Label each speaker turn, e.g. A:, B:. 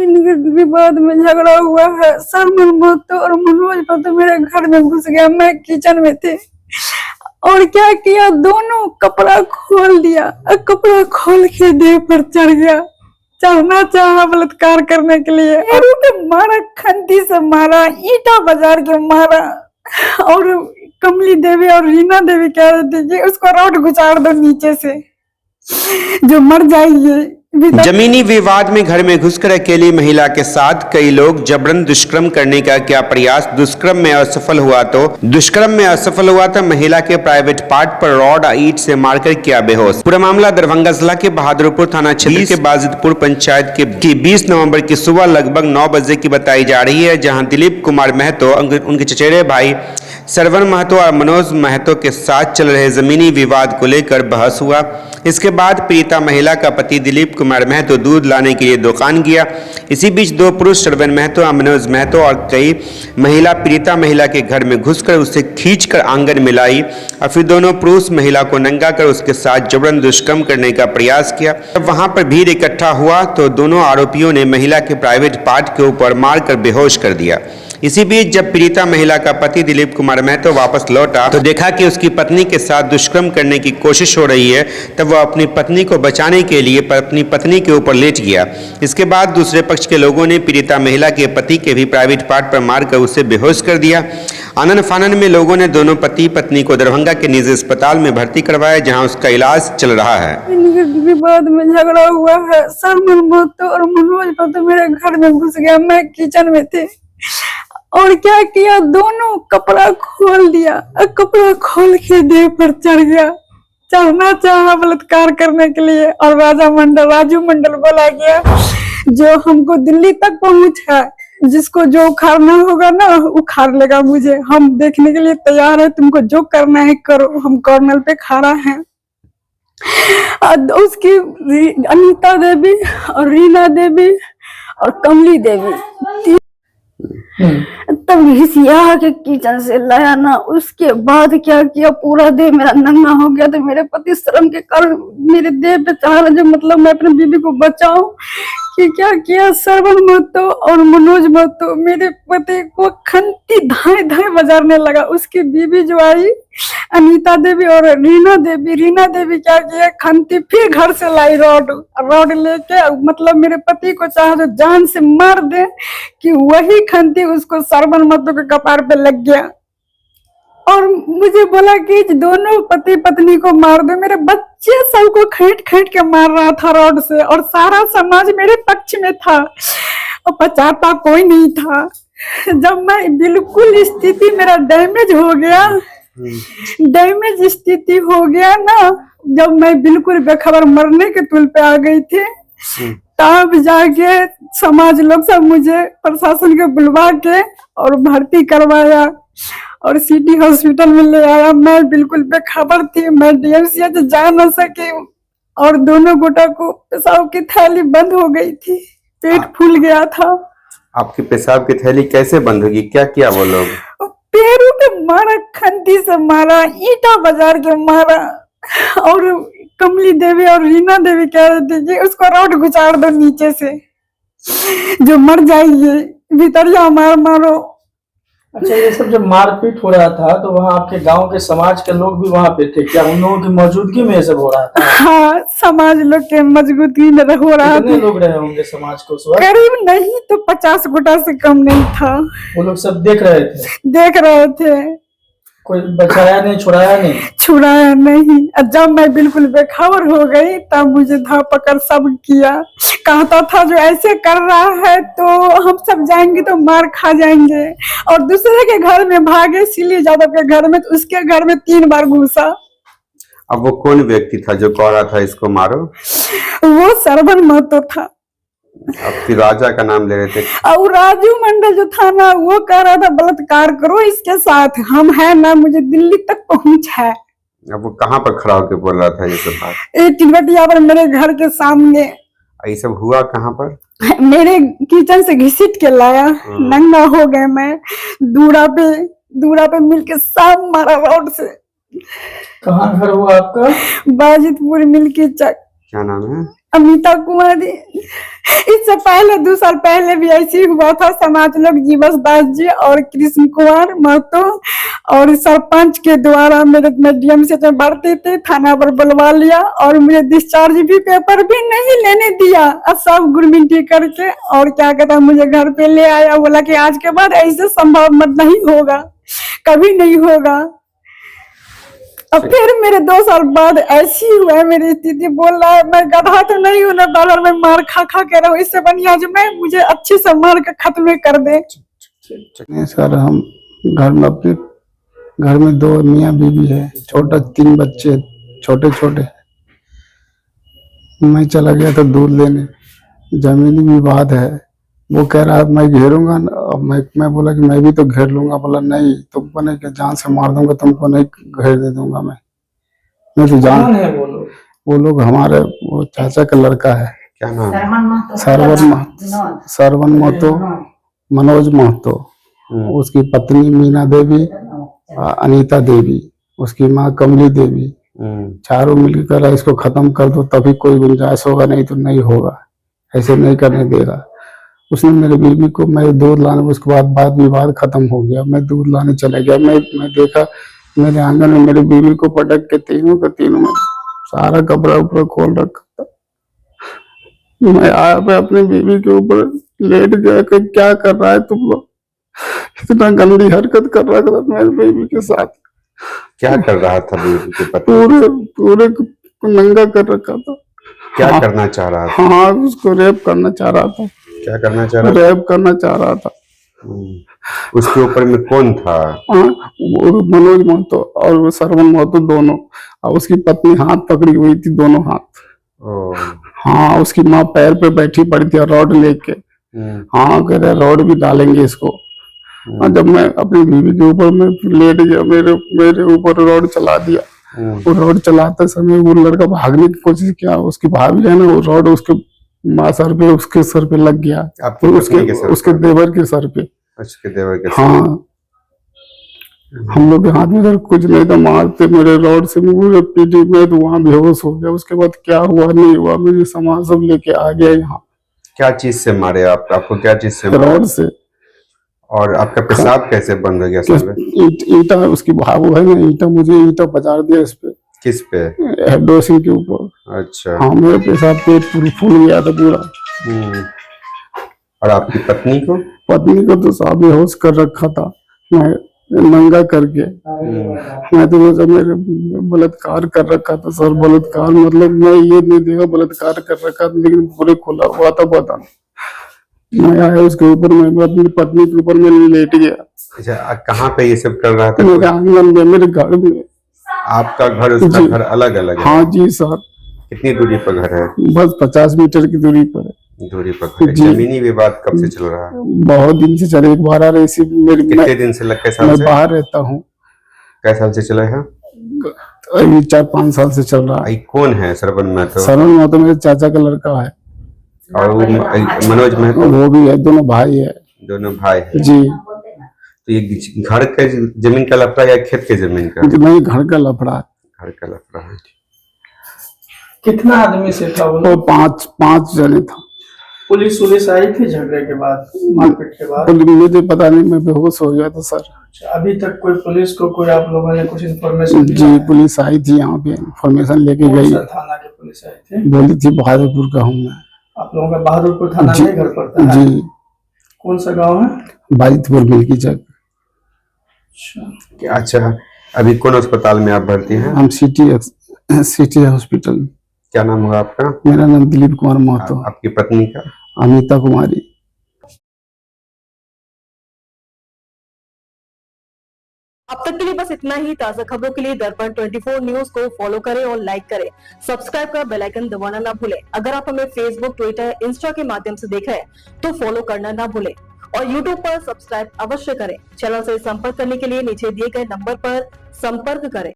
A: विवाद में झगड़ा हुआ है। सरमन महतो और मनोज महतो मेरे घर में घुस गया। मैं किचन में थी और क्या किया, दोनों कपड़ा खोल दिया और कपड़ा खोल के देह पर चढ़ गया। चढ़ना चाहा बलात्कार करने के लिए और मारा, खंती से मारा, ईटा बाजार के मारा। और कमली देवी और रीना देवी कह रही थी कि उसको रोड गुजार दो नीचे से, जो मर जाएगी।
B: जमीनी विवाद में घर में घुसकर अकेली महिला के साथ कई लोग जबरन दुष्कर्म करने का क्या प्रयास। दुष्कर्म में असफल हुआ तो महिला के प्राइवेट पार्ट पर रॉड ईंट से मारकर किया बेहोश। पूरा मामला दरभंगा जिला के बहादुरपुर थाना क्षेत्र के बाजिदपुर पंचायत के 20 नवंबर की सुबह लगभग 9 बजे की बताई जा रही है, जहां दिलीप कुमार महतो उनके चचेरे भाई सरवन महतो और मनोज महतो के साथ चल रहे जमीनी विवाद को लेकर बहस हुआ। इसके बाद पीड़िता महिला का पति दिलीप कुमार महतो दूध लाने के लिए दुकान गया। इसी बीच दो पुरुष सरवन महतो और मनोज महतो और कई महिला पीड़िता महिला के घर में घुसकर उसे खींचकर आंगन में लाई और फिर दोनों पुरुष महिला को नंगा कर उसके साथ जबरन दुष्कर्म करने का प्रयास किया। जब वहां पर भीड़ इकट्ठा हुआ तो दोनों आरोपियों ने महिला के प्राइवेट पार्ट के ऊपर मारकर बेहोश कर दिया। इसी बीच जब पीड़िता महिला का पति दिलीप कुमार महतो वापस लौटा तो देखा कि उसकी पत्नी के साथ दुष्कर्म करने की कोशिश हो रही है। तब वह अपनी पत्नी को बचाने के लिए अपनी पत्नी के ऊपर लेट गया। इसके बाद दूसरे पक्ष के लोगों ने पीड़िता महिला के पति के भी प्राइवेट पार्ट पर मारकर उसे बेहोश कर दिया। आनन फानन में लोगों ने दोनों पति पत्नी को दरभंगा के निजी अस्पताल में भर्ती करवाया, जहाँ उसका इलाज चल रहा है।
A: विवाद में झगड़ा हुआ है। सरमन महतो और मनोज महतो मेरे घर में घुस गया। मैं किचन में थी और क्या किया, दोनों कपड़ा खोल दिया और कपड़ा खोल के देह पर चढ़ गया। चढ़ना चाहा बलात्कार करने के लिए और राजू मंडल बोला गया, जो हमको दिल्ली तक पहुंचा, जिसको जो उखाड़ना होगा ना उखाड़ लेगा मुझे। हम देखने के लिए तैयार है, तुमको जो करना है करो, हम कॉर्नर पे खड़ा है। उसकी अनीता देवी और रीना देवी और कमली देवी तब घिसिया के किचन से लाया ना। उसके बाद क्या किया, पूरा देह मेरा नंगा हो गया। तो मेरे पति श्रम के कारण मेरे देह पे चाह रहा, जो मतलब मैं अपने बीबी को बचाऊं, कि क्या किया, सरवन महतो और मनोज महतो मेरे पति को खंती धाए धाए बजारने लगा। उसकी बीबी जो आई अनीता देवी और रीना देवी क्या किया, खंती फिर घर से लाई रॉड लेके, मतलब मेरे पति को चाहे तो जान से मार दे, कि वही खंती उसको सरवन महतो के कपार पे लग गया। और मुझे बोला कि दोनों पति पत्नी को मार दो। मेरे बच्चे सबको खींच के मार रहा था रॉड से, और सारा समाज मेरे पक्ष में था और बचाता कोई नहीं था। जब मैं बिल्कुल स्थिति मेरा डैमेज स्थिति हो गया ना, जब मैं बिल्कुल बेखबर मरने के तुल पे आ गई थी, तब जाके समाज लोग सब मुझे प्रशासन के बुलवा के और भर्ती करवाया और सिटी हॉस्पिटल में ले आया। मैं बिल्कुल बेखबर थी, मैं डीएमसीएच जा न सकी और दोनों गोटा को पेशाब की थैली बंद हो गई थी, पेट फूल गया था।
B: आपकी पेशाब की थैली कैसे बंद होगी, क्या किया वो लोग?
A: पैरों पे मारा, खंती से मारा, ईटा बाजार के मारा। और कमली देवी और रीना देवी कह रही थी कि उसको रोड गुजार दो नीचे से, जो मर जाएगी, भीतरिया मारो।
C: अच्छा, ये सब जब मारपीट हो रहा था तो वहाँ आपके गांव के समाज के लोग भी वहाँ पे थे क्या? उन लोगों की मौजूदगी में ये सब हो रहा था?
A: हाँ, समाज लोग के मौजूदगी में हो रहा था।
C: कितने लोग रहे होंगे समाज को उस वक्त?
A: करीब नहीं तो 50 गोटा से कम नहीं था।
C: वो लोग सब देख रहे थे। कोई बचाया नहीं, छुड़ाया नहीं। जब मैं बिल्कुल बेखबर हो गई तब मुझे धा पकड़ सब किया। कहता था जो ऐसे कर रहा है तो हम सब जाएंगे तो मार खा जाएंगे, और दूसरे के घर में भागे, सिली यादव के घर में, तो उसके घर में 3 बार घुसा।
B: अब वो कौन व्यक्ति था जो कह रहा था इसको मारो?
A: वो सरवन महतो था।
B: अब फिर राजा का नाम ले रहे थे,
A: और राजू मंडल जो था ना, वो कह रहा था बलात्कार करो इसके साथ, हम है ना, मुझे दिल्ली तक पहुंच है।
B: अब वो कहाँ पर खड़ा होकर बोल रहा था ये सब बात?
A: टिलवटिया पर, मेरे घर के सामने।
B: ये सब हुआ कहाँ पर?
A: मेरे किचन से घसीट के लाया, नंगा हो गए मैं, दूरा पे मिलके सब मारा रॉड से।
C: कहाँ घर हुआ आपका?
A: बाजिदपुर मिल्की चक।
B: क्या नाम है?
A: अमिता कुमारी। इससे पहले 2 साल पहले भी ऐसी हुआ था। समाज लोग जीवस दास जी और कृष्ण कुमार महतो और सरपंच के द्वारा मेरे मीडियम से जब बढ़ते थे थाना पर बुलवा लिया और मुझे डिस्चार्ज भी पेपर भी नहीं लेने दिया और सब गुरमिंटी करके और क्या कहता मुझे घर पे ले आया। बोला कि आज के बाद ऐसे संभव मत नहीं होगा, कभी नहीं होगा। अब फिर मेरे 2 साल बाद ऐसी हुआ है मेरी स्थिति। बोल रहा है मैं गधा तो नहीं हूँ ना डॉलर में मार खा खा के रहूं, इससे बढ़िया जो मैं मुझे अच्छे से मार के खत्म कर दे।
D: नहीं सर, हम घर में अपने घर में 2 मियाँ बीवी है, छोटा 3 बच्चे छोटे छोटे। मैं चला गया था दूध लेने, जमीनी विवाद है। वो कह रहा है मैं घेरूंगा, मैं बोला कि मैं भी तो घेर लूंगा। बोला नहीं, तुमको नहीं, कि जान से मार दूंगा, तुमको नहीं घेर दे दूंगा मैं तो जान है। वो लोग हमारे वो चाचा का लड़का है।
B: क्या नाम है?
D: सरवन महतो, मनोज महतो, उसकी पत्नी मीना देवी, अनीता देवी, उसकी माँ कमली देवी। चारों मिलकर इसको खत्म कर दो तभी कोई गुंजाइश होगा, नहीं तो नहीं होगा, ऐसे नहीं करने देगा। उसने मेरे बीवी को, मैं दूध लाने, उसके बाद बात विवाद खत्म हो गया। मैं दूध लाने चला गया, मैं देखा मेरे आंगन में मेरी बीवी को पटक के तीनों में सारा कपड़ा ऊपर खोल रखा था। मैं आया, मैं अपनी बीवी के ऊपर लेट गया कि क्या कर रहा है तुम लोग, इतना गंदी हरकत कर रहा था मेरी बीवी के साथ।
B: क्या कर रहा था बीवी के पति?
D: पूरे नंगा कर रखा था।
B: क्या करना चाह रहा था?
D: हाँ, उसको रेप करना चाह रहा था।
B: क्या करना चाह रहा था?
D: रेप करना चाह रहा था।
B: उसके ऊपर में कौन था?
D: वो मनोज महतो और वो सरवन महतो दोनों, और उसकी पत्नी हाथ पकड़ी हुई थी, दोनों हाथ। हाँ, उसकी माँ पैर पे बैठी पड़ी थी रॉड लेके। हाँ, कह रहे रॉड भी डालेंगे इसको। जब मैं अपनी बीवी के ऊपर में लेट गया, मेरे ऊपर रॉड चला दिया। वो रॉड चलाते समय वो लड़का भागने की कोशिश किया, उसकी भाभी है ना, वो रॉड उसके माँ सर पे, उसके सर पे लग गया। उसके देवर के सर पे।
B: उसके देवर के
D: हाँ, हम लोग के हाथ में कुछ नहीं था, मारते मेरे रॉड से मुझे पीटी में, तो वहां बेहोश हो गया। उसके बाद क्या हुआ नहीं हुआ, मेरे सामान सब लेके आ गया यहाँ।
B: क्या चीज से मारे आपको क्या चीज से?
D: रॉड से।
B: और आपका पेशाब कैसे बंद हो गया?
D: ईटा, उसकी भाव है ना, मुझे ईटा बचा दिया इस पे।
B: किस पे?
D: हेडोसिन के ऊपर।
B: अच्छा।
D: हाँ, मेरे पेशाब पेट फूल गया था पूरा।
B: और आपकी पत्नी को?
D: पत्नी को तो साहब बेहोश कर रखा था, मैं नंगा करके। मैं तो मेरे बलात्कार कर रखा था सर। बलात्कार मतलब मैं ये नहीं देखा, बलात्कार कर रखा था, लेकिन पूरे खुला हुआ था बदन। मैं आया उसके ऊपर, मैं अपनी पत्नी के ऊपर मैं लेट गया।
B: अच्छा, कहाँ पे ये सब कर रहा था?
D: मेरे आंगन में, मेरे घर में।
B: आपका घर उसका घर अलग अलग है?
D: हाँ जी सर।
B: कितनी दूरी पर घर है?
D: बस 50 मीटर की दूरी पर है।
B: दूरी पर घर है। जमीनी विवाद कब से चल रहा है?
D: बहुत दिन से चले। एक बार ऐसी मेरी,
B: कितने दिन से?
D: मैं बाहर रहता हूँ।
B: कै साल से चला है?
D: अभी 4-5 साल से चल रहा है।
B: कौन है सरवन महतो?
D: सरवन महतो मेरे चाचा का लड़का है।
B: और मनोज महतो?
D: वो भी है, दोनों भाई है।
B: दोनों भाई है
D: जी।
B: तो ये घर के जमीन का लफड़ा या खेत के जमीन का?
D: नहीं, घर का लफड़ा।
B: घर का लफड़ा है।
C: कितना आदमी से था वो?
D: 5 जने था।
C: पुलिस आई थी झगड़े के बाद, मारपीट के बाद?
D: मुझे पता नहीं, मैं बेहोश हो गया था सर।
C: अभी तक कोई पुलिस को कोई आप लोगों ने कुछ इन्फॉर्मेशन?
D: जी, पुलिस आई थी यहाँ पे, इन्फॉर्मेशन लेके गई।
C: थाना की पुलिस आई थी?
D: बोली थी बहादुरपुर का हूँ मैं।
C: आप लोगों का बहादुरपुर थाना में घर पड़ता है?
D: जी।
C: कौन सा गाँव है?
D: बाजितपुर मिल्की चक।
B: अच्छा, अभी कौन अस्पताल में आप भर्ती हैं?
D: हम सिटी हॉस्पिटल।
B: क्या नाम हुआ आपका?
D: मेरा नाम दिलीप कुमार महतो।
B: आपकी पत्नी का?
D: अमिता कुमारी।
E: अब तक के लिए बस इतना ही। ताजा खबरों के लिए दर्पण 24 न्यूज को फॉलो करें और लाइक करें। सब्सक्राइब कर बेल आइकन दबाना ना भूलें। अगर आप हमें फेसबुक, ट्विटर, इंस्टा के माध्यम से देख रहे हैं तो फॉलो करना ना भूलें और यूट्यूब पर सब्सक्राइब अवश्य करें। चैनल से संपर्क करने के लिए नीचे दिए गए नंबर पर संपर्क करें।